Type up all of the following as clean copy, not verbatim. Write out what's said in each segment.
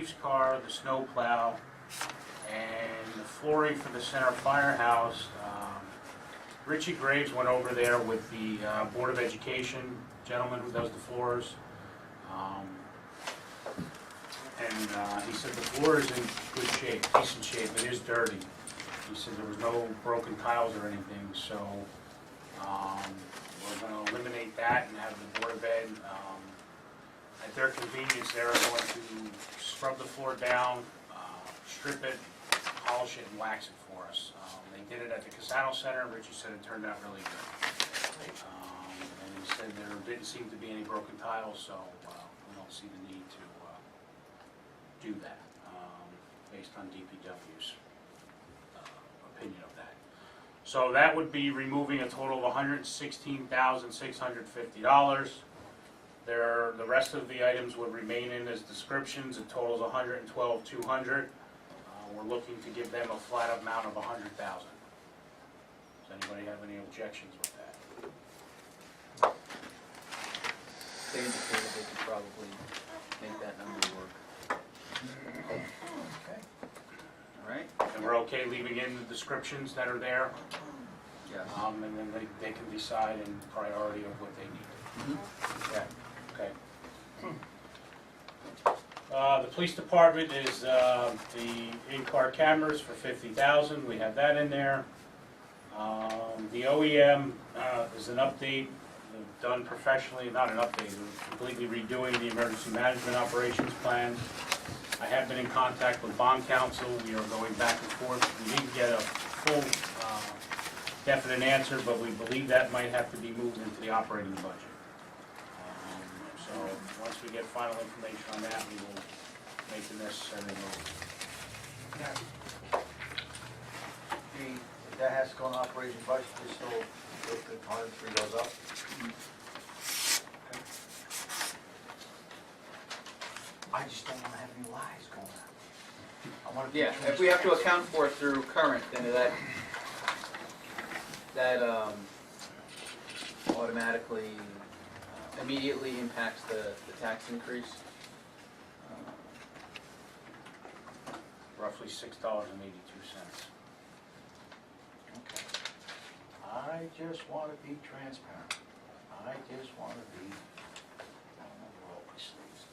refuse car, the snow plow, and the flooring for the center firehouse. Richie Graves went over there with the Board of Education gentleman who does the floors. And he said the floor is in good shape, decent shape. It is dirty. He said there was no broken tiles or anything, so we're going to eliminate that and have the Board of Ed, at their convenience, they're going to scrub the floor down, strip it, polish it, and wax it for us. They did it at the Casano Center. Richie said it turned out really good. And he said there didn't seem to be any broken tiles, so we don't see the need to do that, based on DPW's opinion of that. So that would be removing a total of $116,650. The rest of the items would remain in as descriptions. It totals $112,200. We're looking to give them a flat amount of $100,000. Does anybody have any objections with that? They indicated they could probably make that number work. Okay. All right? And we're okay leaving in the descriptions that are there, Yes. and then they can decide in priority of what they need. Mm-hmm. Okay. The police department is the in-car cameras for $50,000. We have that in there. The OEM is an update done professionally, not an update. We're completely redoing the emergency management operations plan. I have been in contact with bond counsel. We are going back and forth. We didn't get a full definite answer, but we believe that might have to be moved into the operating budget. So once we get final information on that, we will make the necessary move. Now, if that has to go in operation budget, we still, if the 103 goes up? I just don't want to have any lies going on. I want to be Yeah, if we have to account for it through current, then that automatically immediately impacts the tax increase. Roughly $6.82. Okay. I just want to be transparent. I just want to be roll my sleeves.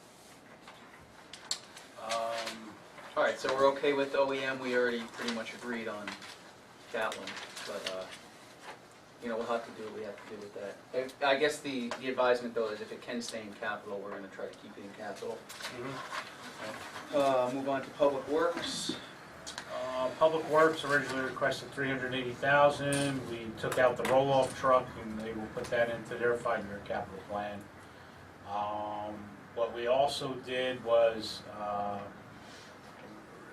All right, so we're okay with OEM. We already pretty much agreed on Catlin, but we'll have to do what we have to do with that. I guess the advisement though is if it can stay in capital, we're going to try to keep it in capital. Move on to Public Works. Public Works originally requested $380,000. We took out the roll-off truck and they will put that into their 5-year capital plan. What we also did was,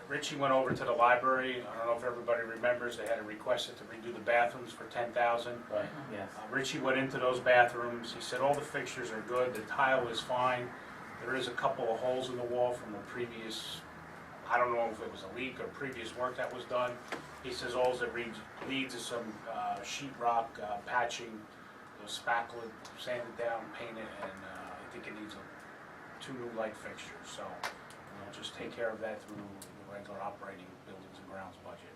Richie went over to the library. I don't know if everybody remembers, they had requested to redo the bathrooms for $10,000. Right. Yeah. Richie went into those bathrooms. He said all the fixtures are good, the tile is fine. There is a couple of holes in the wall from the previous, I don't know if it was a leak or previous work that was done. He says all that needs is some sheetrock patching, spackle it, sand it down, paint it, and I think it needs 2 new light fixtures. So we'll just take care of that through the regular operating buildings and grounds budget,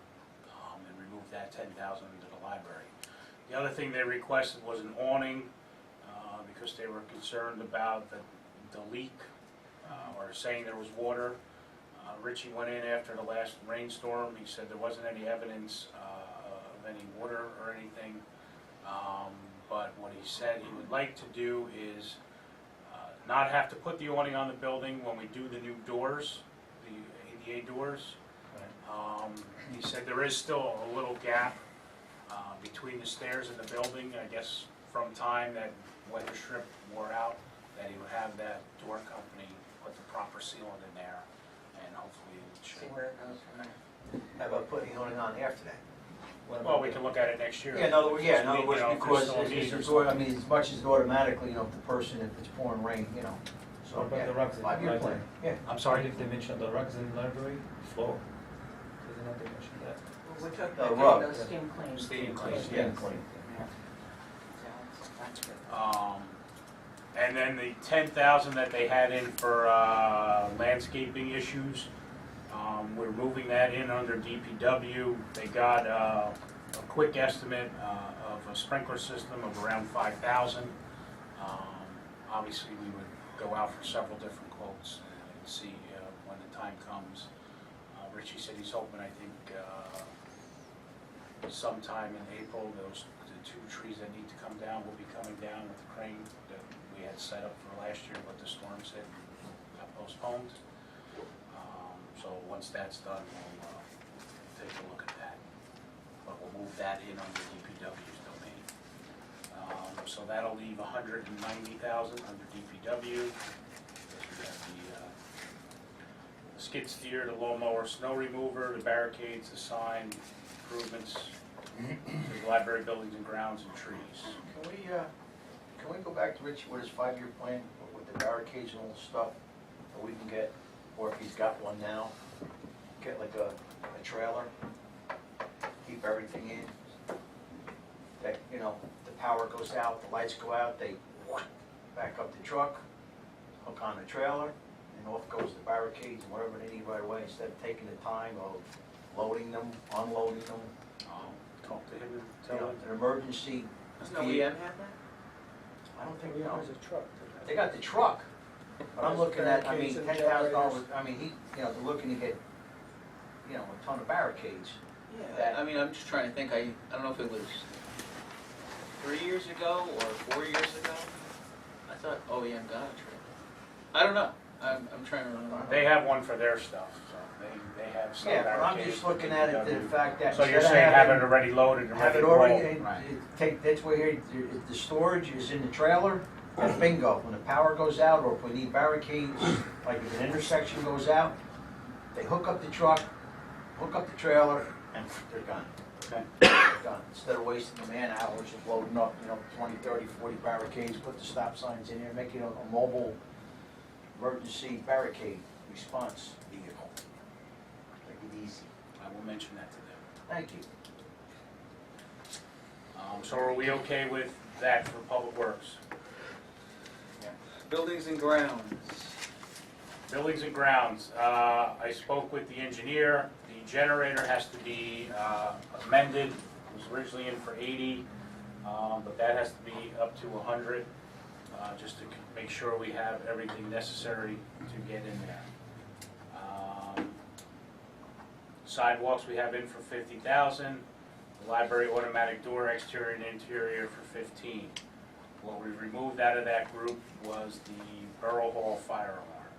and remove that $10,000 into the library. The other thing they requested was an awning, because they were concerned about the leak, or saying there was water. Richie went in after the last rainstorm. He said there wasn't any evidence of any water or anything, but what he said he would like to do is not have to put the awning on the building when we do the new doors, the ADA doors. He said there is still a little gap between the stairs and the building, I guess from time that weather strip wore out, that he would have that door company put the proper sealant in there, and hopefully it should. See where it goes from there. How about putting the awning on after that? Well, we can look at it next year. Yeah, in other words, Because, because still it's needs or as much something. as automatically, if the person, if it's pouring rain, so, What about yeah, the rugs in the 5-year library? plan, yeah. I'm sorry? Did they mention the rugs in the library floor? Doesn't that they mention that? We took The the rug. those steam cleans. Steam cleans, Yeah. Steam clean. So that's good. And then the 10,000 that they had in for landscaping issues, we're moving that in under DPW. They got a quick estimate of a sprinkler system of around 5,000. Obviously, we would go out for several different quotes and see when the time comes. Richie said he's hoping, I think, sometime in April, the 2 trees that need to come down will be coming down with the crane that we had set up for last year, but the storms hit and got postponed. So once that's done, we'll take a look at that. But we'll move that in under DPW's domain. So that'll leave 190,000 under DPW. We have the skid steer, the lawnmower, snow remover, the barricades, the sign, improvements, to the library buildings and grounds and trees. Can we go back to Richie with his 5-year plan with the barricades and all the stuff that we can get, or if he's got one now, get like a trailer, keep everything in. That, you know, the power goes out, the lights go out, they back up the truck, hook on the trailer, and off goes the barricades and whatever they need right away, instead of taking the time of loading them, unloading them. Talk to him and You tell know, him. an emergency. Doesn't OEM have that? I don't think, We no. use a truck. They got the truck, but I'm There's looking at, I mean, barricades and $10,000, generators. I mean, he, you know, they're looking to get, you know, a ton of barricades. Yeah, I mean, I'm just trying to think, I don't know if it was 3 years ago or 4 years ago. I thought OEM got a trailer. I don't know, I'm trying to remember. They have one for their stuff, so they have some Yeah, but I'm barricades just for looking at it, the DPW. fact that. So you're instead of saying have having- it already loaded and Have ready it to roll? already, Right. take, that's where here, the storage is in the trailer, and bingo, when the power goes out, or if we need barricades, like if an intersection goes out, they hook up the truck, hook up the trailer, and they're done. Okay. They're done. Instead of wasting the man hours of loading up, you know, 20, 30, 40 barricades, put the stop signs in there, make it a mobile emergency barricade response vehicle. Make it easy. I will mention that to them. Thank you. So are we okay with that for Public Works? Buildings and grounds. Buildings and grounds, I spoke with the engineer. The generator has to be amended. It was originally in for 80, but that has to be up to 100, just to make sure we have everything necessary to get in there. Sidewalks we have in for 50,000. The library automatic door exterior and interior for 15. What we removed out of that group was the Borough Hall fire alarm.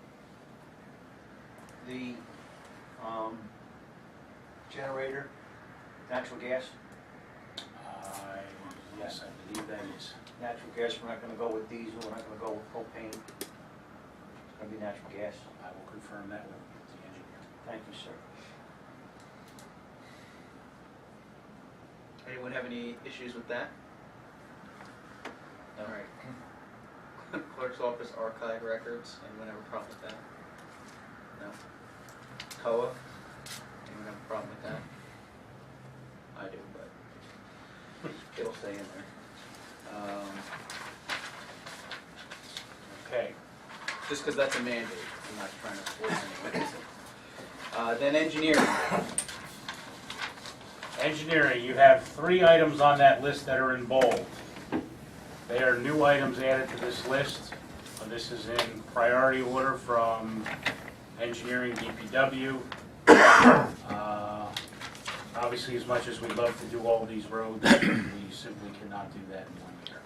The generator, natural gas, Yes, I believe that is. natural gas, we're not gonna go with diesel, we're not gonna go with propane. It's gonna be natural gas. I will confirm that with the engineer. Thank you, sir. Anyone have any issues with that? All right. Clerk's office archive records, anyone have a problem with that? No? COA, anyone have a problem with that? I do, but it'll stay in there. Okay. Just because that's a mandate, I'm not trying to force anything. Then engineering. Engineering, you have 3 items on that list that are in bold. They are new items added to this list. This is in priority order from engineering DPW. Obviously, as much as we'd love to do all of these roads, we simply cannot do that in 1 year.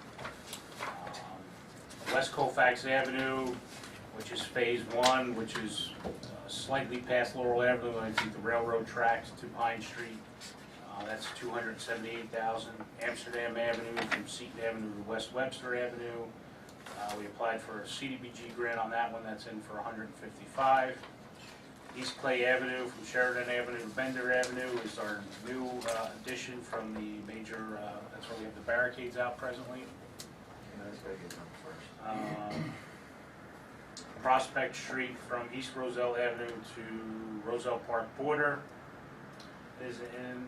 West Colfax Avenue, which is phase 1, which is slightly past Laurel Avenue, I think the railroad tracks to Pine Street. That's $278,000. Amsterdam Avenue from Seton Avenue to West Webster Avenue. We applied for a CDBG grant on that one. That's in for $155,000. East Clay Avenue from Sheridan Avenue to Bender Avenue is our new addition from the major. That's where we have the barricades out presently. Let's go get them first. Prospect Street from East Roselle Avenue to Roselle Park border is in.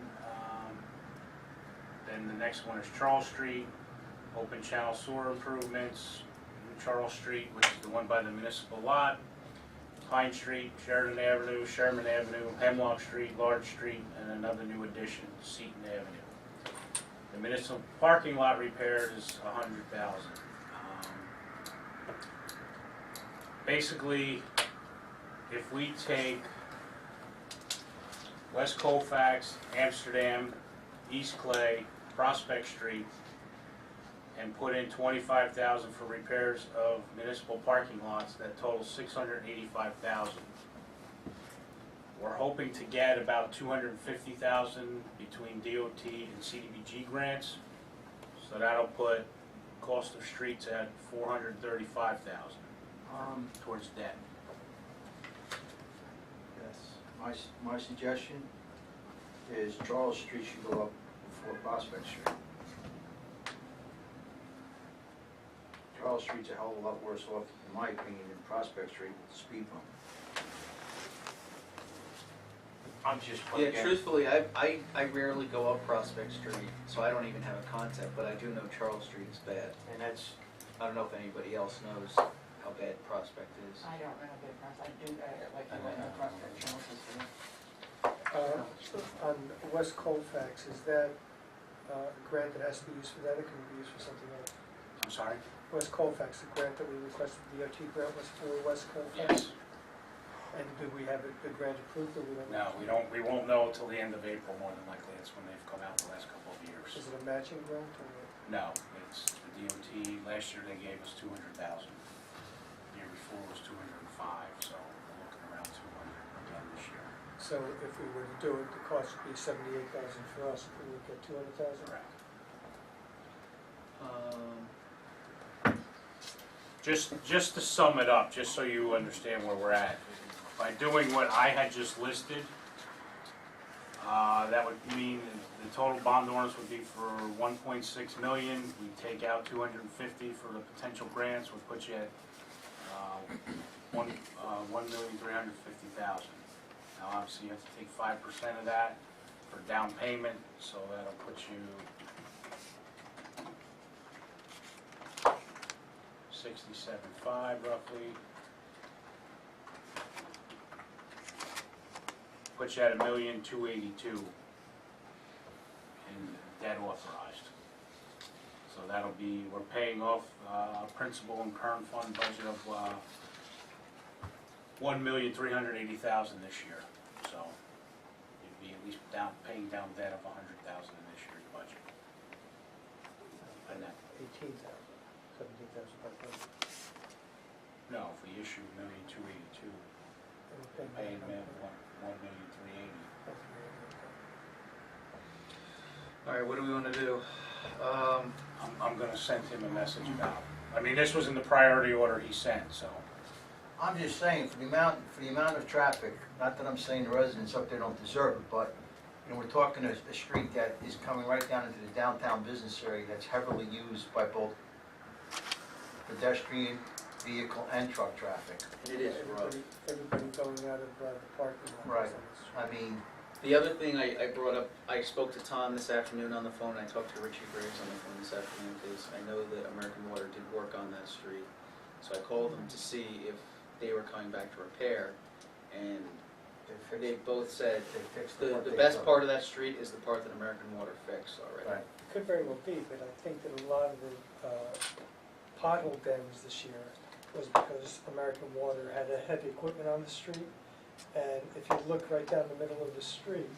Then the next one is Charles Street, open channel sewer improvements, Charles Street, which is the one by the municipal lot, Pine Street, Sheridan Avenue, Sherman Avenue, Hemlock Street, Large Street, and another new addition, Seaton Avenue. The municipal parking lot repair is $100,000. Basically, if we take West Colfax, Amsterdam, East Clay, Prospect Street, and put in $25,000 for repairs of municipal parking lots, that totals $685,000. We're hoping to get about $250,000 between DOT and CDBG grants, so that'll put cost of streets at $435,000 towards debt. Yes, my suggestion is Charles Street should go up before Prospect Street. Charles Street's a hell of a lot worse off, in my opinion, than Prospect Street with the speed bump. I'm just, Yeah, again, truthfully, I rarely go up Prospect Street, so I don't even have a concept, but I do know Charles Street is bad. and that's, I don't know if anybody else knows how bad Prospect is. I don't know the difference, I do, like, I went across the Charles Street. On West Colfax, is that a grant that has to be used for that, or can it be used for something else? I'm sorry? West Colfax, the grant that we requested, the DOT grant was for West Colfax? Yes. And did we have the grant approved, or we don't? No, we won't know until the end of April, more than likely. That's when they've come out the last couple of years. Is it a matching grant, or what? No, it's the DOT. Last year they gave us $200,000. The year before was 205, so we're looking around 200 again this year. So if we were to do it, the cost would be $78,000 for us, if we would get $200,000? Correct. Just to sum it up, just so you understand where we're at, by doing what I had just listed, that would mean the total bond orders would be for $1.6 million. We take out $250 for the potential grants, would put you at $1,350,000. Now, obviously, you have to take 5% of that for down payment, so that'll put you 67.5 roughly. Puts you at $1,282,000 in debt authorized. So that'll be, we're paying off principal and current fund budget of $1,380,000 this year. So you'd be at least paying down debt of $100,000 in this year's budget. And that, 18,000, 17,500. no, if we issue $1,282,000, And we're paying paying back them $1,380,000. All right, what do we want to do? I'm gonna send him a message about, I mean, this was in the priority order he sent, so. I'm just saying, for the amount of traffic, not that I'm saying the residents up there don't deserve it, but, you know, we're talking a street that is coming right down into the downtown business area that's heavily used by both pedestrian, vehicle, and truck traffic. It is rough. Everybody going out of the parking lot. Right. I mean, The other thing I brought up, I spoke to Tom this afternoon on the phone, I talked to Richie Graves on the phone this afternoon, because I know that American Water did work on that street. So I called them to see if they were coming back to repair, and they both said they fixed the what they best could. part of that street is the part that American Water fixed already. Right. Could very well be, but I think that a lot of the pothole dams this year was because American Water had heavy equipment on the street. And if you look right down the middle of the street,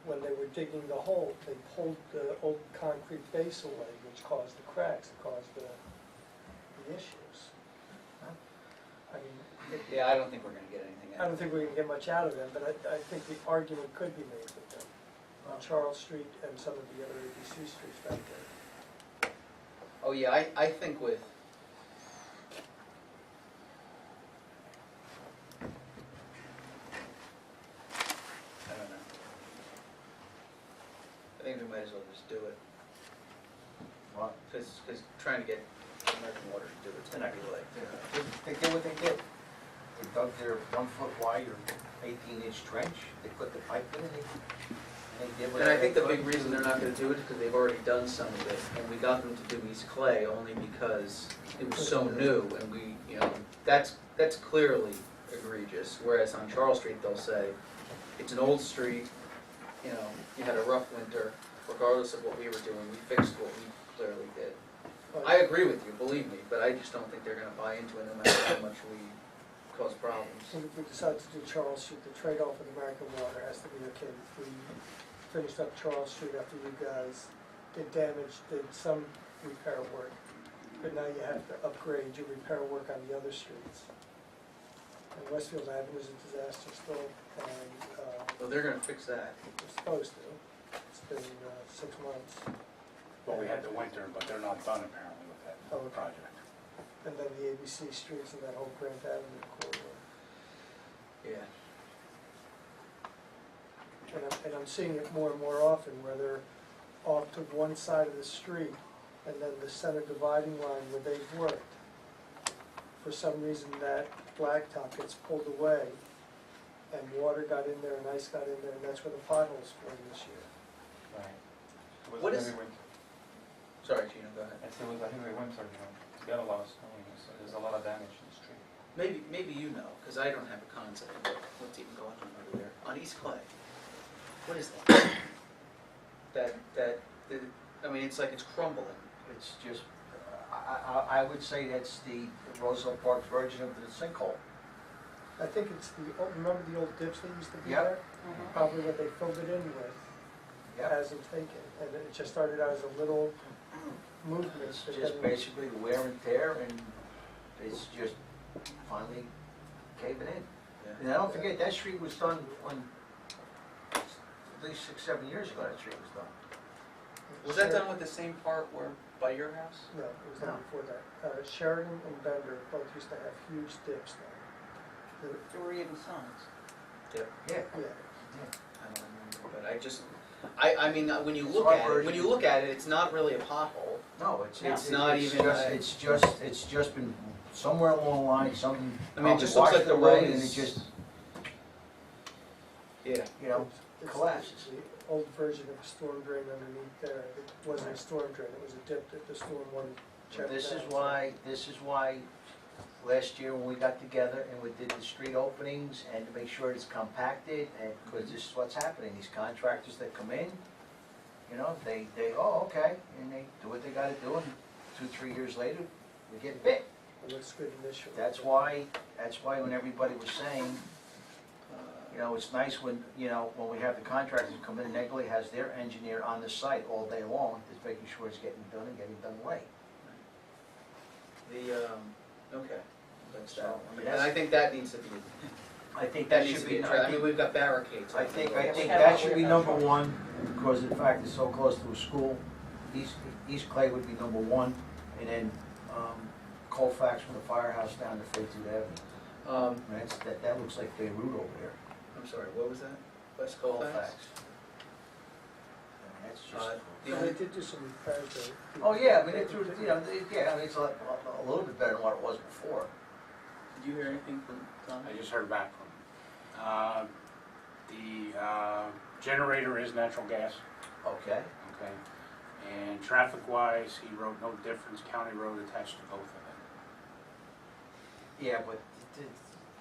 when they were digging the hole, they pulled the old concrete base away, which caused the cracks, it caused the issues. I mean, Yeah, I don't think we're gonna get anything I out don't of it. think we're gonna get much out of them, but I think the argument could be made with them on Charles Street and some of the other ABC streets back there. Oh, yeah, I think with, I don't know. I think we might as well just do it, What? because trying to get American Water to do it's gonna be like, They did what they did. They dug their 1 foot wide or 18-inch trench, they put the pipe in, and they did what And I think the they big could. reason they're not gonna do it is because they've already done some of it, and we got them to do East Clay only because it was so new, and we, you know, that's clearly egregious, whereas on Charles Street, they'll say, it's an old street, you know, you had a rough winter, regardless of what we were doing, we fixed what we clearly did. I agree with you, believe me, but I just don't think they're gonna buy into it no matter how much we cause problems. And if we decide to do Charles Street, the trade-off with American Water has to be, okay, if we finished up Charles Street after you guys did damage, did some repair work, but now you have to upgrade your repair work on the other streets. And Westfield Avenue is a disaster still, and, So they're gonna fix that. we're supposed to. It's been 6 months. Well, we had the winter, but they're not done apparently with that Oh, okay. project. And then the ABC streets and that whole Grant Avenue corridor. Yeah. And I'm seeing it more and more often, where they're off to one side of the street, and then the center dividing line where they've worked, for some reason that blacktop gets pulled away, and water got in there and ice got in there, and that's where the potholes formed this year. Right. What is- Every winter. Sorry, Gina, go ahead. It was like every winter, you know, it's got a lot of snow, so there's a lot of damage in the street. Maybe you know, because I don't have a concept of what's even going on over there. On East Clay, what is that? I mean, it's like it's crumbling. It's just, I would say that's the Roselle Park's version of the sinkhole. I think it's remember the old dips that used to be Yep. there? Probably what they filled it in with, Yep. hasn't taken, and it just started out as a little movement. It's but just then- basically the wear and tear, and it's just finally caving in. And don't forget, that street was done at least 6, 7 years ago, that street was done. Was that done with the same part where, by your house? No, it was done No. before that. Sheridan and Bender both used to have huge dips there. There were even signs. Yeah. Yeah, I don't remember, but I just, I mean, when you It's look our at it, when version. you look at it, it's not really a pothole. No, it's not even a- it's just been somewhere along the line, something I mean, it just probably looks like washed the road away, and it is- just, Yeah. you know, It's collapses. the old version of a storm drain underneath there. It wasn't a storm drain, it was a dip that the storm one checked This is out. this is why last year when we got together and we did the street openings and to make sure it's compacted, and, because this is what's happening, these contractors that come in, you know, they, oh, okay, and they do what they gotta do, and 2, 3 years later, we get bit. It looks good initially. That's why when everybody was saying, you know, it's nice when, you know, when we have the contractors come in, and Negley has their engineer on the site all day long, just making sure it's getting done and getting done right. Okay, that's that So, one. yes. And I think that needs to be, I think that that needs should to be be, addressed. I mean, we've got barricades. I think Yeah. that should be number one, because in fact it's so close to a school. East Clay would be number one, and then Colfax from the firehouse down to 42nd Avenue. That looks like Beirut over there. I'm sorry, what was that? West Colfax? I mean, that's just. The And only, they did do some repairs there. Oh, yeah, I mean, it threw, you know, yeah, I mean, it's a little bit better than what it was before. did you hear anything from Tom? I just heard back from him. The generator is natural gas, Okay. okay? And traffic-wise, he wrote no difference, county road attached to both of them. Yeah, but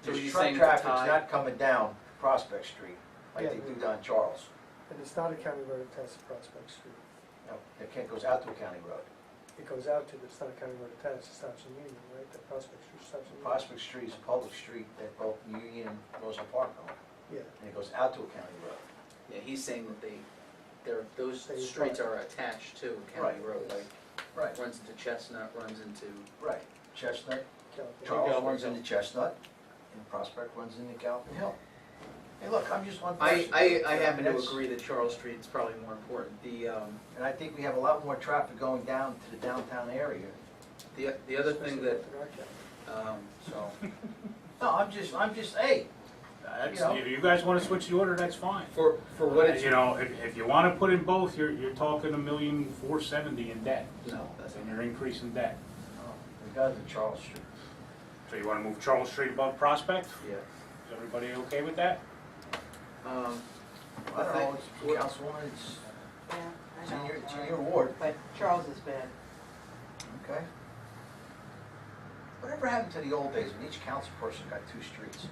So the you're truck saying the traffic's tie- not coming down Prospect Street like they Yeah. do down Charles. And it's not a county road attached to Prospect Street. No, it goes out to a county road. It goes out to, but it's not a county road attached, it stops in Union, right? The Prospect Street stops in Union. Prospect Street is a public street that both Union and Roselle Park own, Yeah, and it goes out to a county road. Yeah, he's saying that those They- streets are attached to County Right. Road, like, Right. runs into Chestnut, runs into, Right. Chestnut, California. Charles runs into Chestnut, and Prospect runs into Galvin Hill. Hey, look, I'm just one I person. happen to That's- agree that Charles Street's probably more important. And I think we have a lot more traffic going down to the downtown area, The other thing that, so. No, I'm just, hey, That's, You know. if you guys wanna switch the order, that's fine. for what it's, You know, if you wanna put in both, you're talking $1,470,000 in debt, no, that's, and you're increasing debt. we got to Charles Street. So you wanna move Charles Street above Prospect? yeah. Is everybody okay with that? I don't know, it's Councilwoman, Yeah, it's I in know. your, it's in your ward. But Charles is bad. Okay. Whatever happened to the old days when each council person got 2 streets?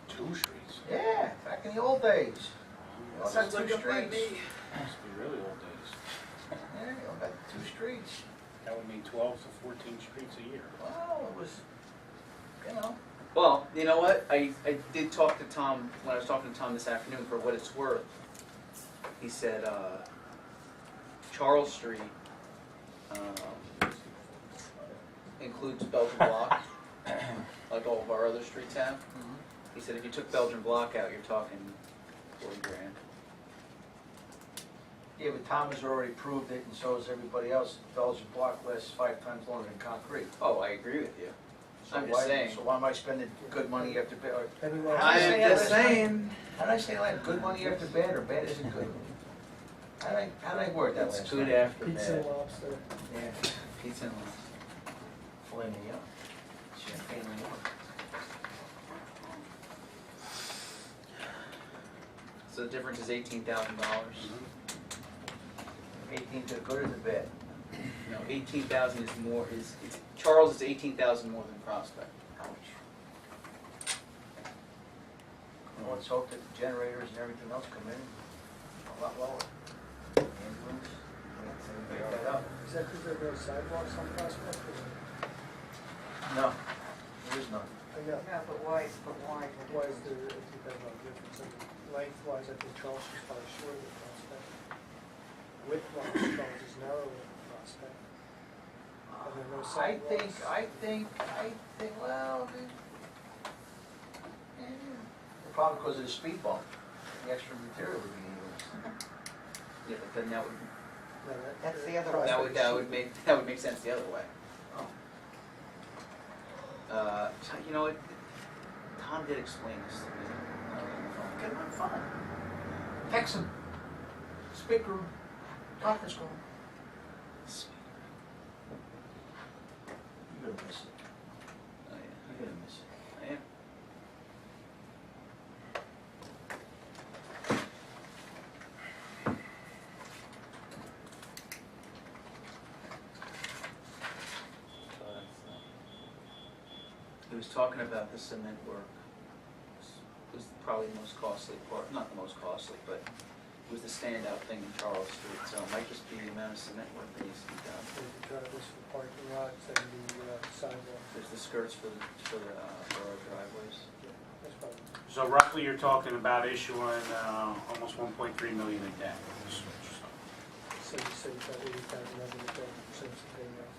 2 streets. Yeah, back in the old days. You all got 2 streets. Must be really old days. Yeah, you all got 2 streets. That would mean 12 to 14 streets a year. Well, it was, you know. Well, you know what, I did talk to Tom, when I was talking to Tom this afternoon, for what it's worth. He said, Charles Street, includes Belgian Block, like all of our other streets have. He said if you took Belgian Block out, you're talking 40 grand. Yeah, but Tom has already proved it, and so has everybody else. Belgian block lasts 5 times longer than concrete. Oh, I agree with you. So I'm just saying. So why am I spending good money after bad? Anyone? How did I say I'm that just last night? saying. How did I say that? Good money after bad, or bad isn't good? How did I word that It's last good night? after Pizza bad. and lobster. Yeah, Pizza and lobster. filet mignon, champagne mignon. So the difference is $18,000. 18 to the good or the bad? No, 18,000 is more, Charles is 18,000 more than Prospect. Ouch. Well, let's hope that the generators and everything else come in a lot lower. Ambulance, make that up. Is that because there are no sidewalks on Prospect? No, there is none. I know. Yeah, but why, Why is there a $2,000 difference? I mean, lengthwise, I think Charles is probably shorter than Prospect. Widthwise, Charles is narrower than Prospect. Are there no sidewalks? I think, well, the problem because of the speed bump, the extra material would be used. Yeah, but then that would, No, That's the other way. that would make sense the other way. Oh. So, you know what, Tom did explain this to me. Get him on the phone. Text him. Speaker room. Conference call. You're gonna miss it. Oh, yeah. You're gonna miss it. I am. He was talking about the cement work. It was probably the most costly part, not the most costly, but it was the standout thing in Charles Street. So it might just be the amount of cement work that needs to be done. There's the drivers for parking lots and the sidewalks. There's the skirts for our driveways. Yeah, that's probably. So roughly, you're talking about issuing almost 1.3 million in debt. So you said you got 80,000 under the debt, so it's paying off.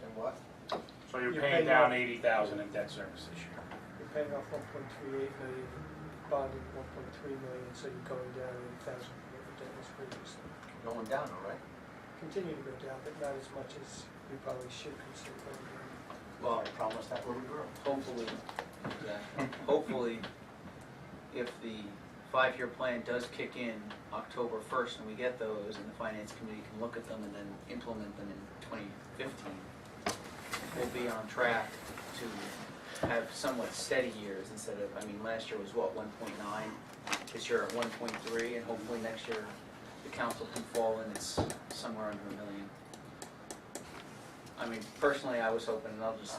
And what? So you're You're paying paying down off- 80,000 in debt service this year. You're paying off 1.38 million, bonded 1.3 million, so you're going down 80,000 from what the debt was previously. Going down, all right? Continue to go down, but not as much as we probably should consider going down. Well, I promised that where we were. hopefully, hopefully, if the 5-year plan does kick in October 1st and we get those and the finance committee can look at them and then implement them in 2015, we'll be on track to have somewhat steady years instead of, I mean, last year was what, 1.9? This year at 1.3, and hopefully next year the council can fall and it's somewhere under $1 million. I mean, personally, I was hoping, and I'll just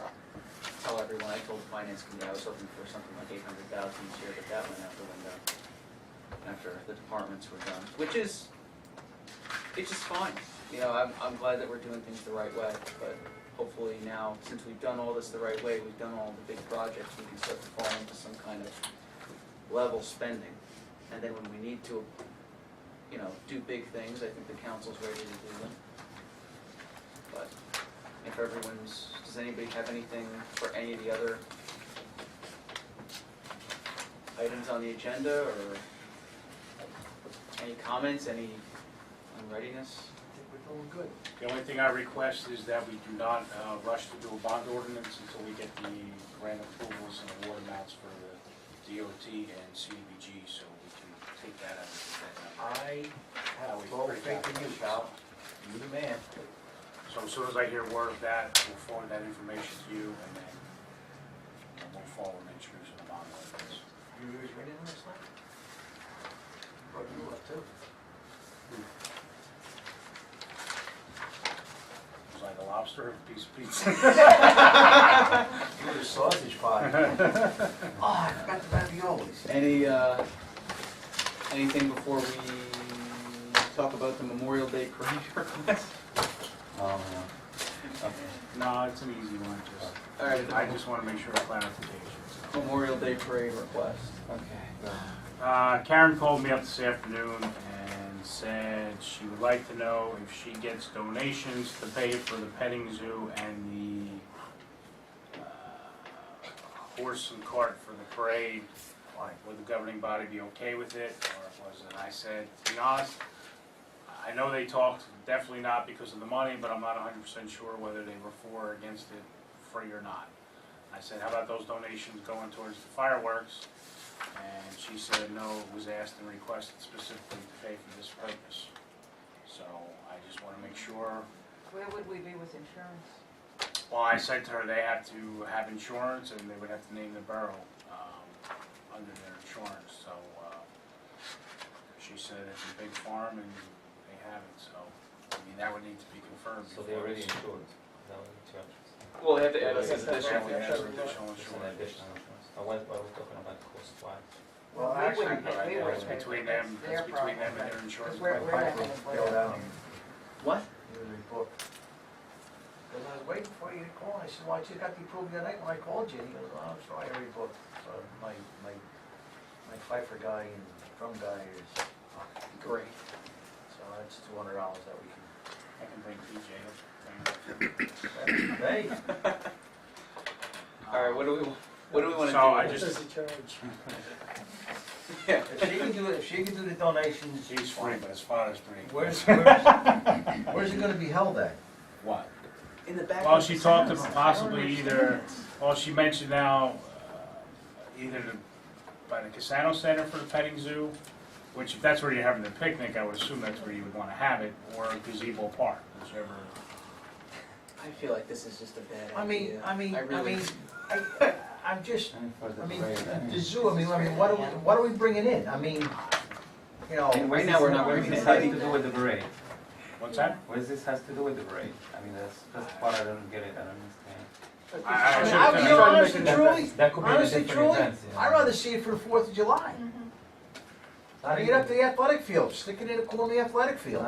tell everyone, I told the finance committee, I was hoping for something like 800,000 this year, but that went out the window after the departments were done, which is, it's just fine. You know, I'm glad that we're doing things the right way, but hopefully now, since we've done all this the right way, we've done all the big projects, we can start to fall into some kind of level spending. And then when we need to, you know, do big things, I think the council's ready to do them. But if does anybody have anything for any of the other items on the agenda, or any comments, any unreadiness? I think we're doing good. The only thing I request is that we do not rush to do a bond ordinance until we get the grant approvals and award amounts for the DOT and CDBG, so we can take that out of the I have total faith in you, pal. You the man. So as soon as I hear word of that, we'll forward that information to you, and then we'll follow the instructions of the bond ordinance. You was ready on this night? Brought you up too. It was like a lobster or a piece of pizza. You were a sausage pie. Oh, I forgot the raviolis. Anything before we talk about the Memorial Day parade request? Oh, no. Okay. No, it's an easy one, just, All right, I just wanna make sure of clarification. so. Memorial Day parade request. Okay. Karen called me up this afternoon and said she would like to know if she gets donations to pay for the petting zoo and the horse and cart for the parade. Would the governing body be okay with it, or was it? I said, to be honest, I know they talked, definitely not because of the money, but I'm not 100% sure whether they were for or against it, free or not. I said, how about those donations going towards the fireworks? And she said, no, it was asked and requested specifically to pay for this purpose. So I just want to make sure. Where would we be with insurance? Well, I said to her they have to have insurance and they would have to name the borough under their insurance. So she said it's a big farm and they have it. So I mean that would need to be confirmed. So they already insured? Is that what the term is? Well, they have to add us Yes, an that's additional. right. Definitely ask for additional It's an insurance. additional insurance. What are we talking about cost-wise? Well, We actually, wouldn't pay- we Yeah, wouldn't it's pay between for it. them. That's It's their between them and problem. their insurance. Because we're not Piper gonna bailed out on put you. What? He was rebooked. Because I was waiting for you to call, I said, well, I just got the approval the other night when I called you, and he goes, oh, I'm sorry, I rebooked. So my Pfeiffer guy and drum guy is, Great. so that's $200 that we can. I can thank PJ. Hey, All right, what do we want to do? So I What just- does he charge? Yeah. if she can do the donations, He's free, but his father's pretty. where's it gonna be held at? What? In the back. Well, of she the talked house. about possibly either, well, she mentioned now, by the Casano Center for the petting zoo, which if that's where you're having the picnic, I would assume that's where you would want to have it, or Gazebo Park, whichever. I feel like this is just a bad I mean, idea. I'm just, And for the I mean, parade, the zoo, I mean, what are we bringing in? I mean, you know. And Right now, we're not what bringing does this in has to do with the parade? What's that? What does this has to do with the parade? I mean, that's the part I don't get it, I don't understand. I mean, should've I- done you it. know, honestly, That- truly, that could be the honestly, different truly, events, yeah. I'd rather see it for the 4th of July. Bring it up to the athletic field, stick it in a corner of the athletic field.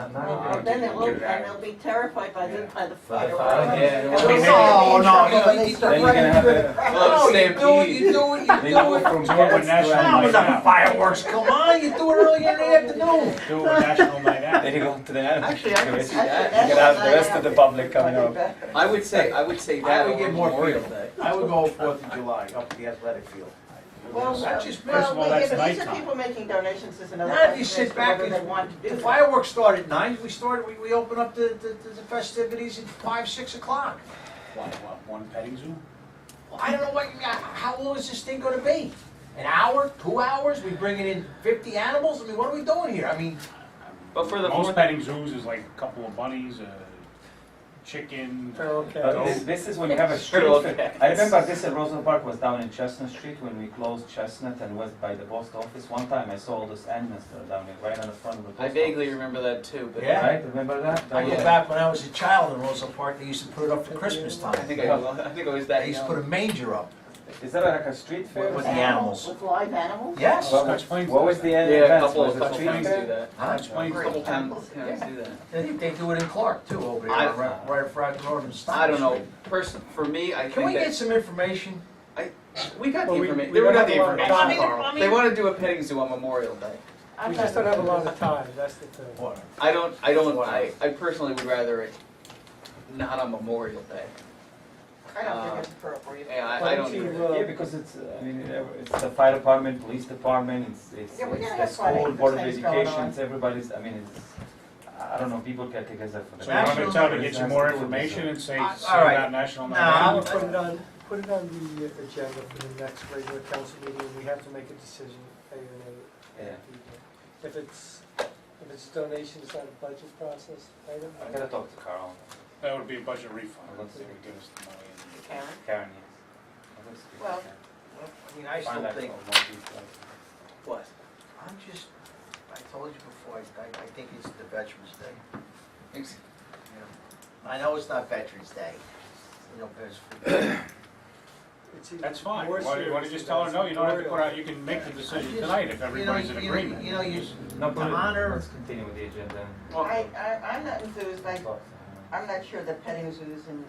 Then it will, and they'll be terrified by the By the fireworks. fire, yeah. And No, they'll no, be you- trouble. you- Then you're gonna have a, Well, No, you do it, stampede. you do it, you they do go it. from Do it with cats National to No, Night it's not Out. fireworks, come on, you do it earlier in the afternoon. Do it with National Night Out. Then you go to the animal. Actually, I could see that. You're gonna have the rest of the public coming up. I would say I that would over get more Memorial people. Day. I would go 4th of July, up to the athletic field. Well, That's just- First of all, that's but these are nighttime. people making donations is another Now, if question you as sit to back, whether they want to do the that. fireworks start at 9, we open up the festivities at 5, 6 o'clock. What, one petting zoo? Well, I don't know how long is this thing gonna be? An hour, 2 hours, we bringing in 50 animals? I mean, what are we doing here? I mean, But for the Most 4th petting zoos is like a couple of bunnies, a chicken. Oh, But okay. this is when you have a street Sure, fair. okay. I remember this at Roselle Park was down in Chestnut Street when we closed Chestnut and was by the post office. One time I saw all those animals that are down there, right on the front of the post I office. vaguely remember that too, but Yeah. Right, remember that? I go back when I was a child in Roselle Park, they used to put it up for Christmas time. I think I was that They used to put a young. manger up. Is that like a street fair? With the animals. With live animals? Yes. What, Scotch Plains what does was that. the end Yeah, a events? couple Was it towns street do fair? that. Huh? Plains. A couple Great. towns do that. They do it in Clark too, over I- there, right across the stop. I don't know, for me, I Can we think get that, some information? we got the Well, we- information, we they don't got have the a lot of information. time. I mean- They wanna do a petting zoo on Memorial Day. I'm We not just don't have a gonna lot do of time, that's the thing. What? I personally would rather it not on Memorial Day. I don't think it's appropriate. Yeah, Why I don't don't you, either. Yeah, because it's, I mean, it's the fire department, police department, it's Yeah, we gotta the have fun school, with board of things going education, on. it's everybody's, I mean, it's, I don't know, people get together for the. So you want me to tell her to get you Has more to do with information this. and say, All say right. about National Night Nah, Out? Put it on the agenda for the next regular council meeting, we have to make a decision, A or Yeah. If it's donation, it's not a budget process item. I gotta talk to Carl, That would be a budget refund. Let's They would give us the money. Karen? Karen, yes. Let's speak to Well, Karen. I mean, I still find out think, more details. What? I told you before, I think it's the Veterans Day. Thanks. You know, I know it's not Veterans Day, you know, but It's even That's fine. more Why don't you serious just than tell her, no, you don't have to put Memorial out, you can make the I decision just- tonight if everybody's in agreement. You know, you, No, to but honor, let's continue with the agenda. I'm not enthused, I'm not sure that petting zoos and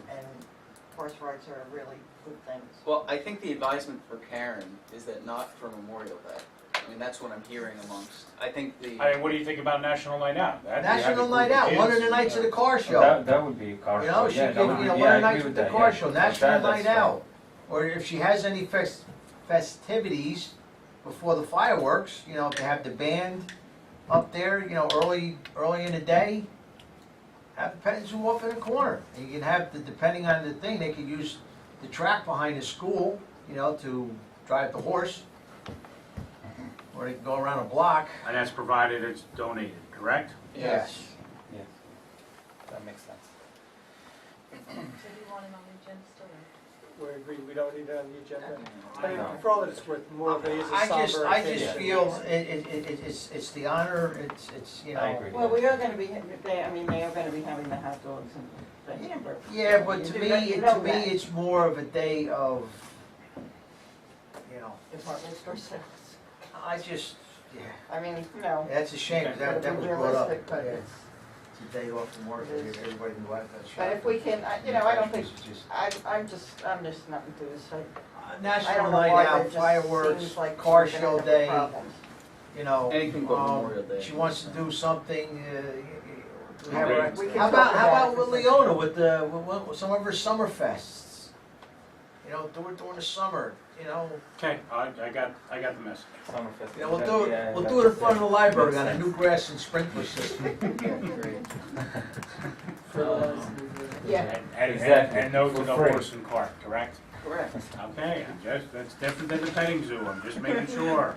horse rides are really good things. Well, I think the advisement for Karen is that not for Memorial Day. I mean, that's what I'm hearing amongst, I think the. I mean, what do you think about National Night Out? That'd be- National that'd Night be cool Out, for one of kids. the nights of the car show. That would be a car You show. know, she Yeah, could, that would you know, be- one yeah, of the I nights agree with the that, car yeah. show, That- National that's Night fine. Out. Or if she has any festivities before the fireworks, you know, to have the band up there, you know, early in the day, have the petting zoo off in the corner. And you can have, depending on the thing, they could use the track behind the school, you know, to drive the horse. Or they can go around a block. And that's provided it's donated, correct? Yes. Yes, that makes sense. So do you want it on the agenda still? We agree, we don't need it on the agenda. I I mean, know. for all that it's worth, Memorial Day is a I somber just occasion. feel it's the honor, it's, you know. I agree. Well, we are gonna be, they are gonna be having the hot dogs and the hamburgers. Yeah, but You to do me, not- you know that. it's more of a day of, you know, Department store sales. I just, yeah, I mean, you know, that's a shame, 'cause that it'll was be brought up. realistic, but Yeah. it's, It's a day off from work, It is. everybody can go out and shop. but if we can, you know, I don't think, It's just- I'm just not enthused. I National don't know Night why, but Out, it just fireworks, seems like car we're gonna show have day, problems. you know. Anything but Memorial Day. She wants to do something, we have Okay. her- We can how talk about it. with Leona, with some of her summer fests? You know, do it during the summer, you know. Okay, I got the message. Summerfest. Yeah, we'll that- do it, yeah, we'll that do it in makes front of the sense. library Makes on a sense. new grass and sprinkler system. Great. Yeah, Exactly. And no to For the free. horse and cart, correct? correct. Okay, that's different than the petting zoo, I'm just making sure.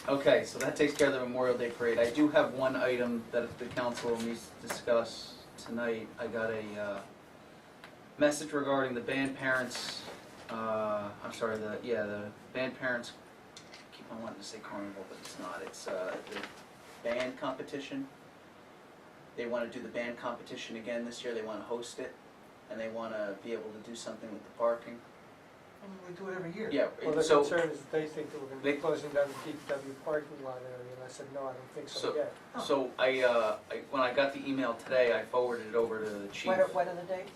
Okay, so that takes care of the Memorial Day parade. I do have one item that the council needs to discuss tonight. I got a message regarding the band parents, I'm sorry, the band parents, keep on wanting to say carnival, but it's not. It's the band competition. They want to do the band competition again this year. They want to host it, and they want to be able to do something with the parking. We do it every year. Yeah, Well, the so, concern is that they think that we're gonna be They- closing down the DPW parking lot area, and I said, no, I don't think so So- yet. so when I got the email today, I forwarded it over to the chief. What are the dates?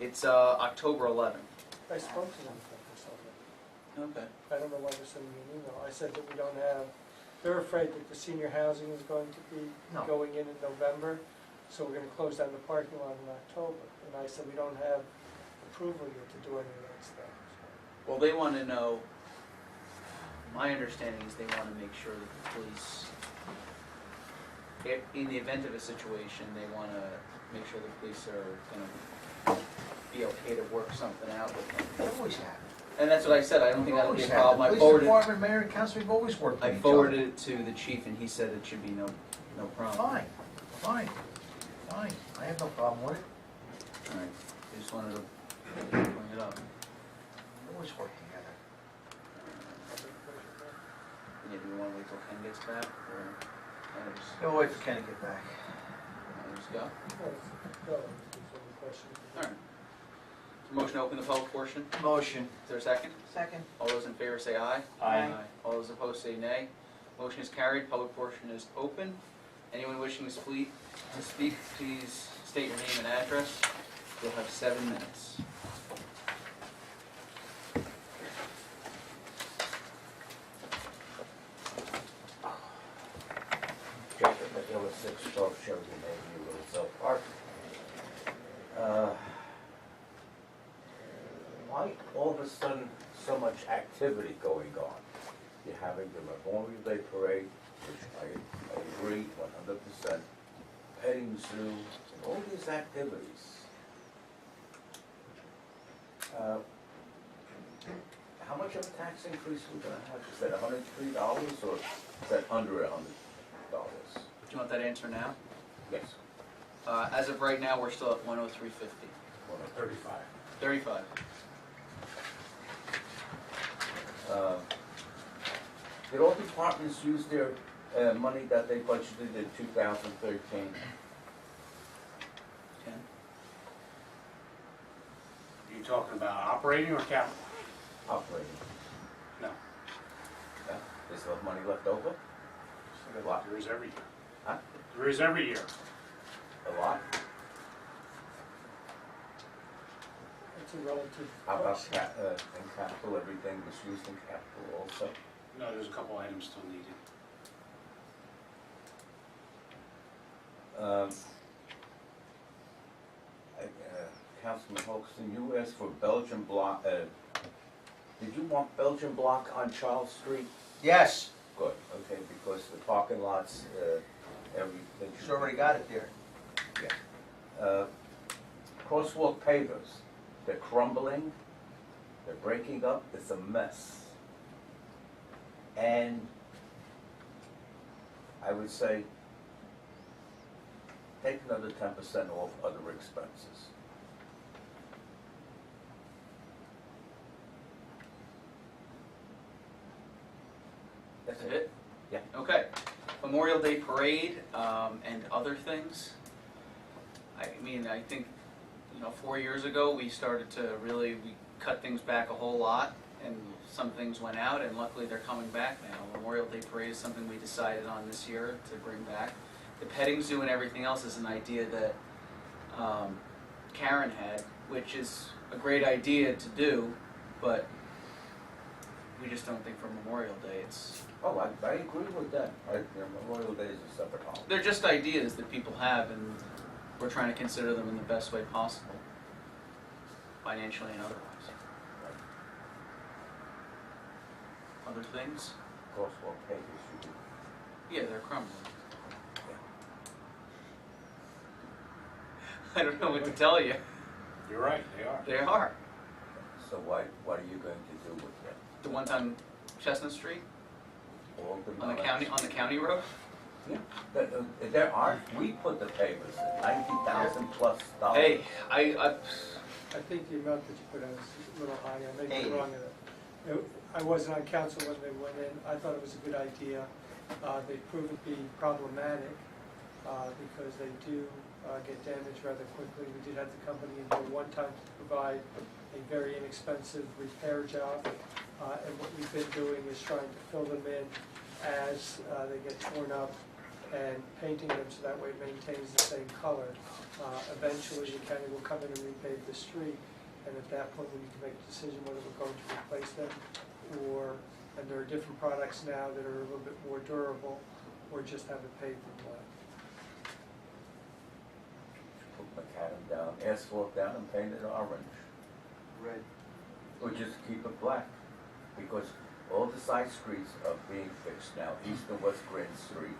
It's October 11th. I spoke to them or something. Okay. I don't know why they're sending me an email. I said that we don't have, they're afraid that the senior housing is going to be No. going in November, so we're gonna close down the parking lot in October. And I said, we don't have approval yet to do any of that stuff. Well, they want to know, my understanding is they want to make sure that the police, in the event of a situation, they want to make sure the police are going to be okay to work something out with them. They always have. And that's what I said, I don't think that'll be a Always have. problem. I Police forwarded, department, mayor and council, we've always worked with I each other. forwarded it to the chief and he said it should be no problem. Fine. I have no problem with it. All right, I just wanted to bring it up. We always work together. Maybe we want to wait till Ken gets back, or let us Go wait for Ken to get back. go? Well, no, there's any questions. All right. Motion to open the public portion, Motion. is there a second? Second. All those in favor say aye. Aye. All those opposed say nay. Motion is carried, public portion is open. Anyone wishing to speak, please state your name and address. You'll have 7 minutes. Jacob McGillis, 612 Sheridan Avenue, Roselle Park. Why all of a sudden so much activity going on? You're having the Memorial Day Parade, which I agree 100%, petting zoo, and all these activities. How much of a tax increase we're gonna have? Is that $103 or is that under $100? Do you want that answer now? Yes. As of right now, we're still at 103.50. 35. 35. Did all departments use their money that they budgeted in 2013? Ken? Are you talking about operating or capital? Operating? No. Yeah. There's enough money left over? A lot? There is every year. Huh? There is every year. A lot? It's a relative How about cost. in capital, everything was used in capital also? No, there's a couple items still needed. Councilman Hoxton, you asked for Belgian block, did you want Belgian block on Charles Street? Yes, Good, okay, because the parking lots, everything. she's already got it there. Crosswalk pavers, they're crumbling, they're breaking up, it's a mess. And I would say, take another 10% off other expenses. That's it? Yeah. Okay. Memorial Day Parade, and other things. I mean, I think, 4 years ago, we started to we cut things back a whole lot, and some things went out, and luckily they're coming back now. Memorial Day Parade is something we decided on this year to bring back. The petting zoo and everything else is an idea that Karen had, which is a great idea to do, but we just don't think for Memorial Day it's... Oh, I agree with that. Memorial Day is a separate holiday. They're just ideas that people have, and we're trying to consider them in the best way possible, financially and otherwise. Other things? Crosswalk pavers, you do. Yeah, they're crumbling. I don't know what to tell you. You're right, they are. They are. So what are you going to do with them? The ones on Chestnut Street, All of them on the are- county road? Yeah, there are, we put the pavers in, $90,000+ dollars. Hey, I think the amount that you put out is a little high, I may be wrong in it. I wasn't on council when they went in, I thought it was a good idea. They've proven to be problematic, because they do get damaged rather quickly. We did have the company in here one time to provide a very inexpensive repair job, and what we've been doing is trying to fill them in as they get torn up and painting them so that way it maintains the same color. Eventually, the county will come in and repave the street, and at that point, we need to make a decision whether we're going to replace them and there are different products now that are a little bit more durable, or just have it paved in black. Put macadam down, asphalt down and paint it orange, Red. or just keep it black. Because all the side streets are being fixed now, East and West Grand Street,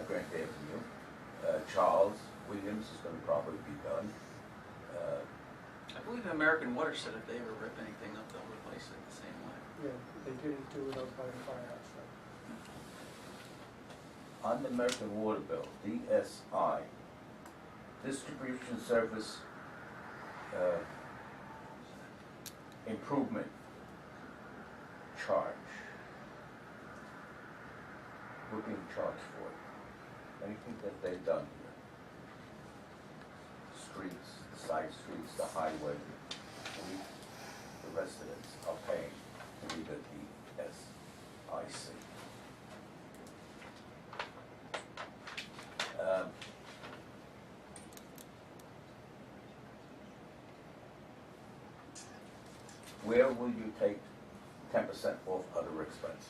Grand Avenue, Charles, Williams is gonna probably be done. I believe American Water said if they ever rip anything up, they'll replace it the same way. Yeah, they didn't do it over by the firehouse, though. On the American Water bill, DSI, distribution service improvement charge. We're being charged for it. Anything that they've done here. Streets, the side streets, the highway, we, the residents are paying through the DSIC. Where will you take 10% off other expenses?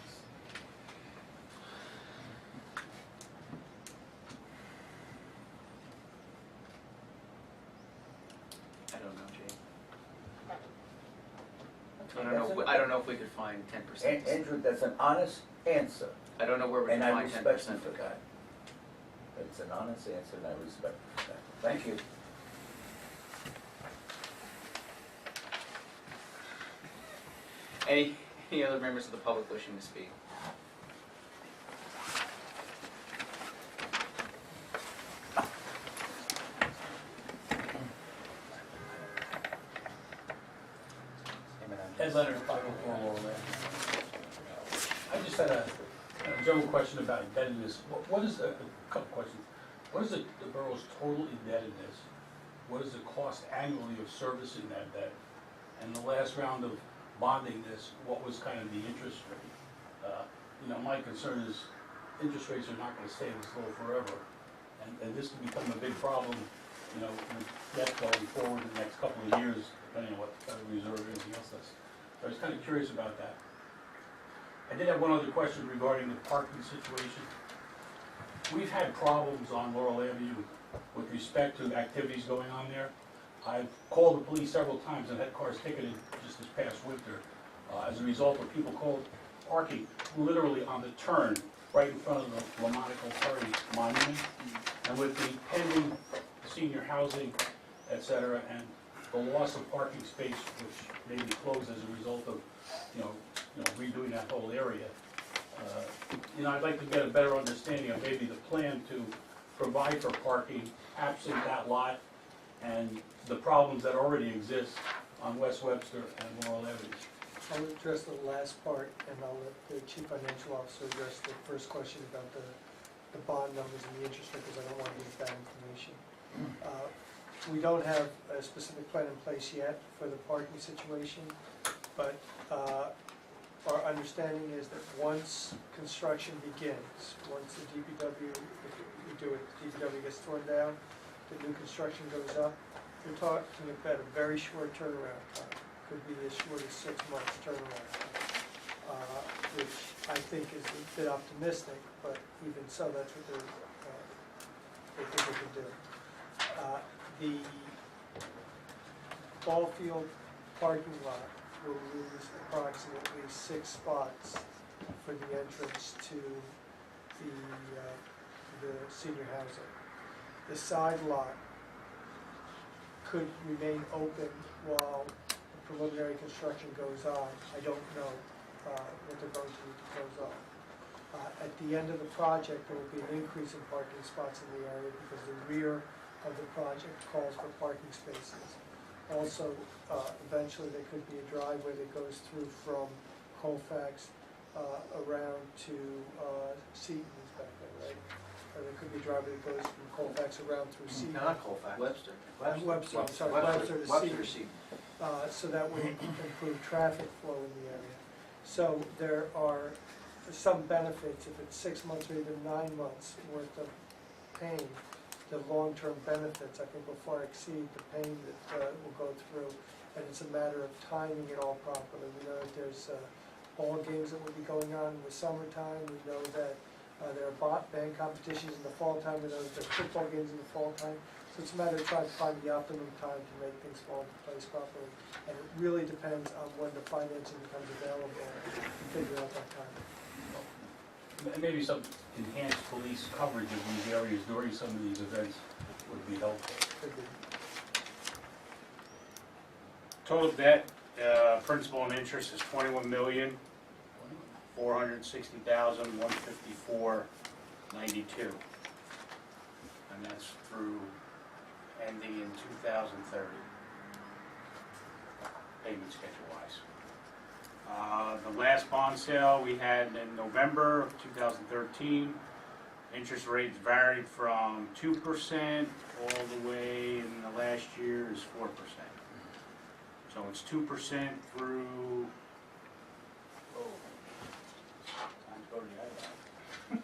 I don't know, Jay. I don't know if we could find 10%. Andrew, that's an honest answer, I don't know where we can and I find respect 10% you of for that. that. It's an honest answer, and I respect you for that. Thank you. Any other members of the public wishing to speak? Ed Leonard, 504 Laurel Ave. I just had a general question about indebtedness. What is, a couple questions. What is the borough's total indebtedness? What is the cost annually of servicing that debt? And the last round of bonding this, what was kind of the interest rate? You know, my concern is interest rates are not gonna stay this low forever. And this can become a big problem, you know, with debt going forward in the next couple of years, depending on what the Federal Reserve and everything else does. So I was kind of curious about that. I did have one other question regarding the parking situation. We've had problems on Laurel Avenue with respect to activities going on there. I've called the police several times and had cars ticketed just this past winter as a result of people parking literally on the turn right in front of the Lamonaco Ferry Monument. And with the pending senior housing, et cetera, and the loss of parking space, which may be closed as a result of, you know, redoing that whole area. You know, I'd like to get a better understanding of maybe the plan to provide for parking absent that lot and the problems that already exist on West Webster and Laurel Avenue. I'll address the last part, and I'll let the chief financial officer address the first question about the bond numbers and the interest rate, because I don't want to give bad information. We don't have a specific plan in place yet for the parking situation, but our understanding is that once construction begins, once the DPW, if we do it, the DPW gets torn down, the new construction goes up, you're talking about a very short turnaround time. Could be as short as 6 months turnaround time, which I think is a bit optimistic, but even so, that's what they think they can do. The ball field parking lot will lose approximately 6 spots for the entrance to the senior housing. The side lot could remain open while the preliminary construction goes on. I don't know what they're going to do to close off. At the end of the project, there will be an increase in parking spots in the area because the rear of the project calls for parking spaces. Also, eventually there could be a driveway that goes through from Colfax around to Seaton's back there, right? Or there could be a driveway that goes from Colfax around through Seaton. Not Colfax. Webster. Webster, I'm sorry, Webster to Seaton. So that would improve traffic flow in the area. So there are some benefits, if it's 6 months or even 9 months worth of pain, the long-term benefits, I think, will far exceed the pain that will go through. And it's a matter of timing it all properly. We know that there's ball games that will be going on in the summertime. We know that there are band competitions in the fall time. We know that there's football games in the fall time. So it's a matter of trying to find the optimum time to make things fall into place properly. And it really depends on when the financing becomes available to figure out that time. Maybe some enhanced police coverage of these areas during some of these events would be helpful. Could be. Total debt, principal and interest is $21,460,154.92. And that's through ending in 2030, payment schedule-wise. The last bond sale we had in November of 2013, interest rates varied from 2% all the way in the last year is 4%. So it's 2% through, time to go to the iPad.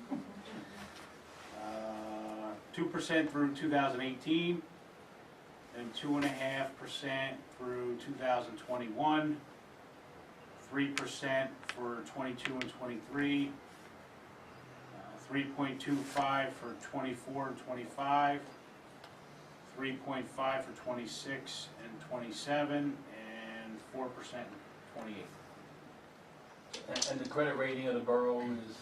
2% through 2018, and 2.5% through 2021. 3% for 22 and 23, 3.25 for 24 and 25, 3.5 for 26 and 27, and 4% in 28. And the credit rating of the borough is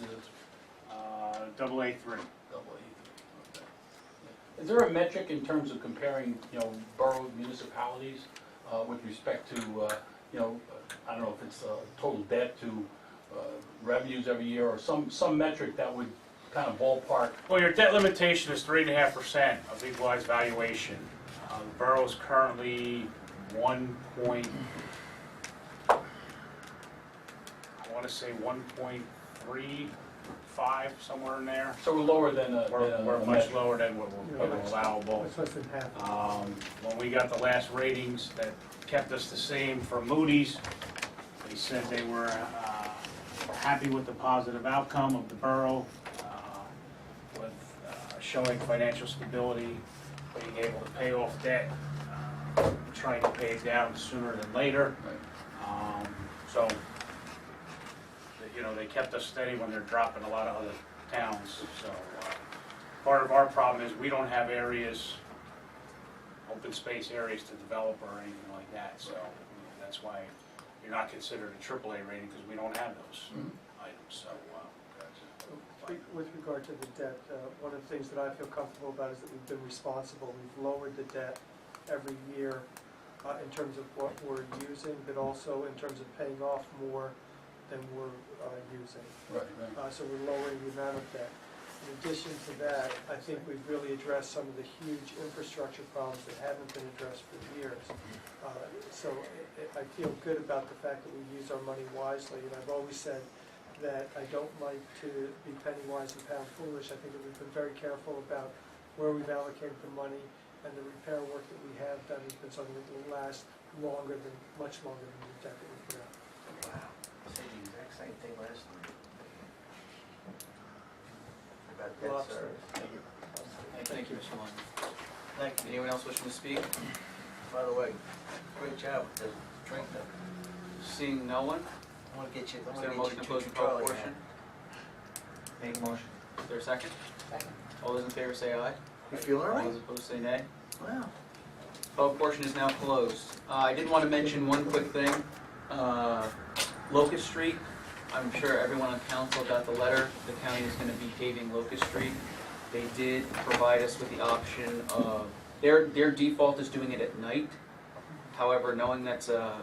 AA3. AA3. Okay. Is there a metric in terms of comparing, borough municipalities with respect to, I don't know if it's total debt to revenues every year, or some metric that would kind of ballpark? Well, your debt limitation is 3.5% of equalized valuation. The borough's currently I want to say 1.3 3.5, somewhere in there. So we're lower than We're much lower than what was allowable. It's less than half. When we got the last ratings that kept us the same from Moody's, they said they were happy with the positive outcome of the borough, with showing financial stability, being able to pay off debt, trying to pay it down sooner than later. So, you know, they kept us steady when they're dropping a lot of other towns. So part of our problem is we don't have areas, open space areas to develop or anything like that. So that's why you're not considered a AAA rating, because we don't have those items. So With regard to the debt, one of the things that I feel comfortable about is that we've been responsible. We've lowered the debt every year in terms of what we're using, but also in terms of paying off more than we're using. Right. So we're lowering the amount of debt. In addition to that, I think we've really addressed some of the huge infrastructure problems that haven't been addressed for years. So I feel good about the fact that we use our money wisely, and I've always said that I don't like to be penny wise and pound foolish. I think that we've been very careful about where we've allocated the money, and the repair work that we have done has been something that will last much longer than the debt that we put out. Wow. Say the exact same thing last time. About debt Lots of- service. Thank you, Mr. Lyon. Thank you. Anyone else wishing to speak? By the way, great job with the drink though. Seeing no one, I wanna get you, I is there a wanna motion get to you close two the public Charlie portion? Make motion. Is there a second? Second. All those in favor say aye. You feel all All right? those opposed say nay. Wow. Public portion is now closed. I did want to mention one quick thing. Locust Street, I'm sure everyone on council got the letter. The county is going to be paving Locust Street. They did provide us with the option of, their default is doing it at night. However, knowing that's a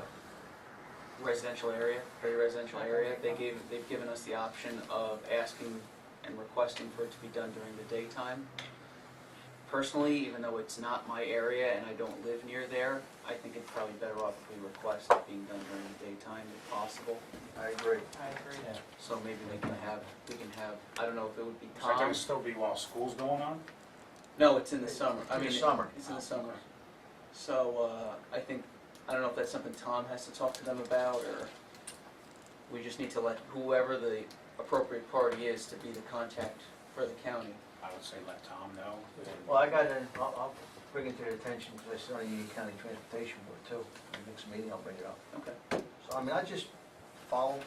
residential area, very residential area, they've given us the option of asking and requesting for it to be done during the daytime. Personally, even though it's not my area and I don't live near there, I think it's probably better off if we request it being done during the daytime if possible. I agree. I agree. So maybe we can have, I don't know if it would be is that Tom. gonna still be while school's going on? No, it's in the summer. I In the mean, summer. It's in the summer. So, I don't know if that's something Tom has to talk to them about, or we just need to let whoever the appropriate party is to be the contact for the county. I would say let Tom know. Well, I'll bring it to their attention, because I sit on the Union County Transportation Board too. In the next meeting, I'll bring it up. Okay. So, I mean, I just I'll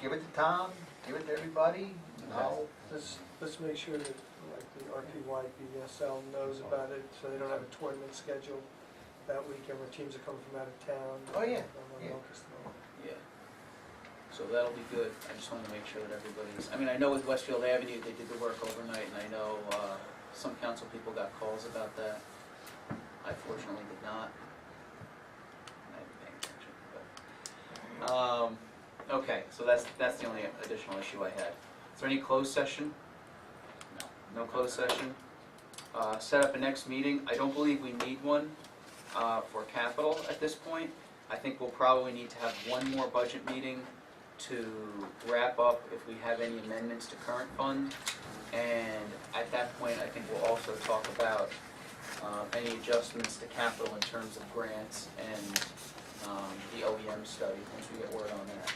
give it to Tom, give it to everybody, and I'll, Let's make sure that, like, the RPY, BSL knows about it, so they don't have a tournament scheduled that weekend where teams are coming from out of town. Oh, yeah, On yeah. Locust Hill. Yeah. So that'll be good. I just wanted to make sure that everybody's, I mean, I know with Westfield Avenue, they did the work overnight, and I know some council people got calls about that. I fortunately did not. I didn't pay attention, but, okay, so that's the only additional issue I had. Is there any closed session? No closed session. Set up a next meeting. I don't believe we need one for capital at this point. I think we'll probably need to have one more budget meeting to wrap up if we have any amendments to current fund. And at that point, I think we'll also talk about any adjustments to capital in terms of grants and the OEM study, once we get word on that.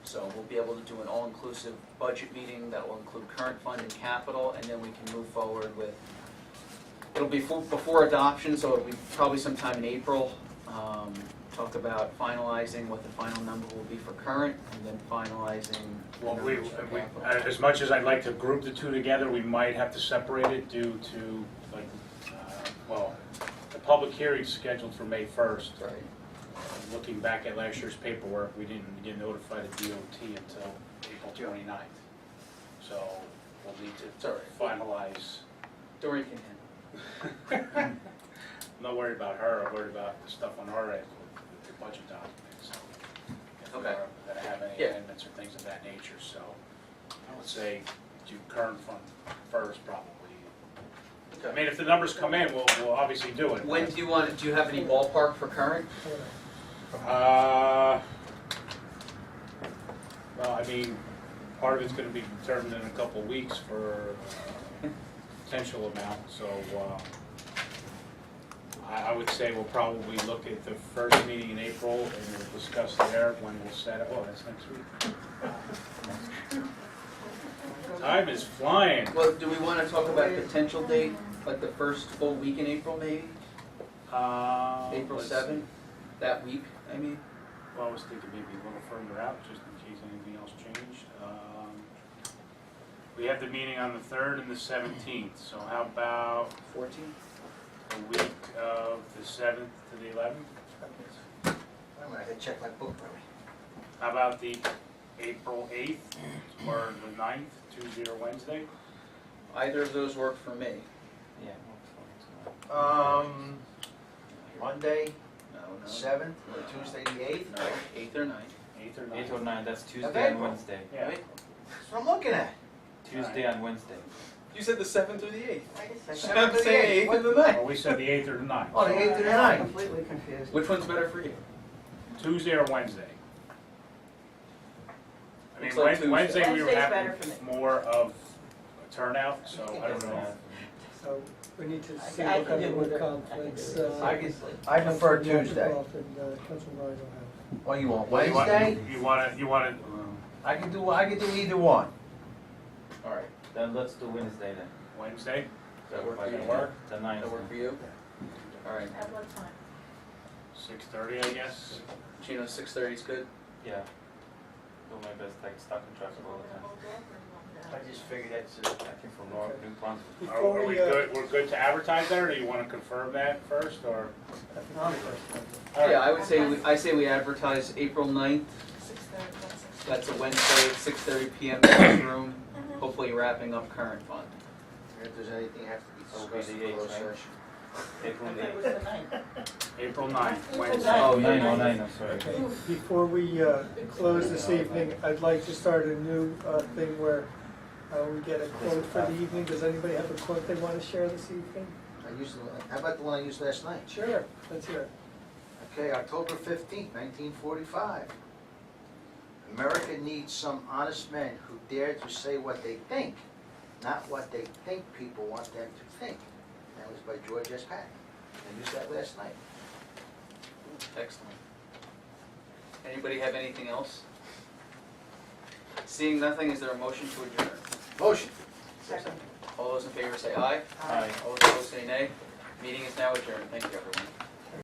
So we'll be able to do an all-inclusive budget meeting that will include current fund and capital, and then we can move forward with, it'll be before adoption, so it'll be probably sometime in April. Talk about finalizing what the final number will be for current, and then finalizing the Well, numbers for capital. as much as I'd like to group the two together, we might have to separate it due to, like, the public hearing's scheduled for May 1st. Right. Looking back at last year's paperwork, we didn't get notified of DOT until April 29th. So we'll need It's to all right. finalize. Doreen can handle I'm not worried about her, I'm worried about the stuff on our end with the budget documents. If we Okay. are gonna have any Yeah. amendments or things of that nature, so I would say do current fund first, probably. it. I mean, if the numbers come in, we'll obviously do it. When do you have any ballpark for current? Well, I mean, part of it's gonna be determined in a couple of weeks for potential amount, so, I would say we'll probably look at the first meeting in April, and we'll discuss there when we'll set it, oh, that's next week. Time is flying. Well, do we wanna talk about potential date, like the first full week in April maybe? April Let's 7th, that week, I mean? see. Well, I was thinking maybe a little further out, just in case anything else changed. We have the meeting on the 3rd and the 17th, so how about 14th? a week of the 7th to the 11th? I'm gonna have to check my book really. How about the April 8th or the 9th, Tuesday or Wednesday? Either of those work for me. Yeah. Monday, No, 7th, or Tuesday the 8th? No, 8th or 9th. 8th or 9th? 8 or 9, that's Tuesday and April. Wednesday. Yeah. That's what I'm looking at. Tuesday and Wednesday. You said the 7th or the 8th? Wait a Seventh second. I'm to the saying 8th. 8th and the 9th. Well, we said the 8th or the 9th. Oh, the 8th to the I'm 9th. completely confused. Which one's better for you? Tuesday or Wednesday? I mean, Looks like Tuesday. Wednesday we were Wednesday's better having for me. more of a turnout, so I don't know. So we need to see I what can kind do of with it. conflicts. I can do it. I prefer Councilman Tuesday. Rockoff and Councilman Ryan will have. What do you want, You want- Wednesday? You wanna, I can do either one. All right, Then let's do Wednesday then. Wednesday? does that work for you? That work? The 9th. That work for you? All right, At what time? 6:30, I guess? Gino, 6:30 is good? Yeah. Do my best, like stuck in traffic all the time. I just figured that's I came from North New Brunswick. Are Before we we, good, we're good to advertise that, or do you wanna confirm that first, or? All right. Yeah, I say we advertise April 9th. 6:30, that's 6:30. That's a Wednesday, 6:30 PM in this room, hopefully wrapping up current fund. If there's anything have to be That would be discussed the in 8th, closed right? session. April I the thought it was 8th. the 9th. April 9th, Wednesday. Oh, 9, oh 9, I'm sorry. Okay, before we close this evening, I'd like to start a new thing where we get a quote for the evening. Does anybody have a quote they want to share this evening? How about the one I used last night? Sure, let's hear it. Okay, October 15th, 1945. America needs some honest men who dare to say what they think, not what they think people want them to think. That was by George S. Patton. I used that last night. Excellent. Anybody have anything else? Seeing nothing, is there a motion to adjourn? Motion. Second. All those in favor say aye. Aye. All those opposed say nay. Meeting is now adjourned. Thank you, everyone.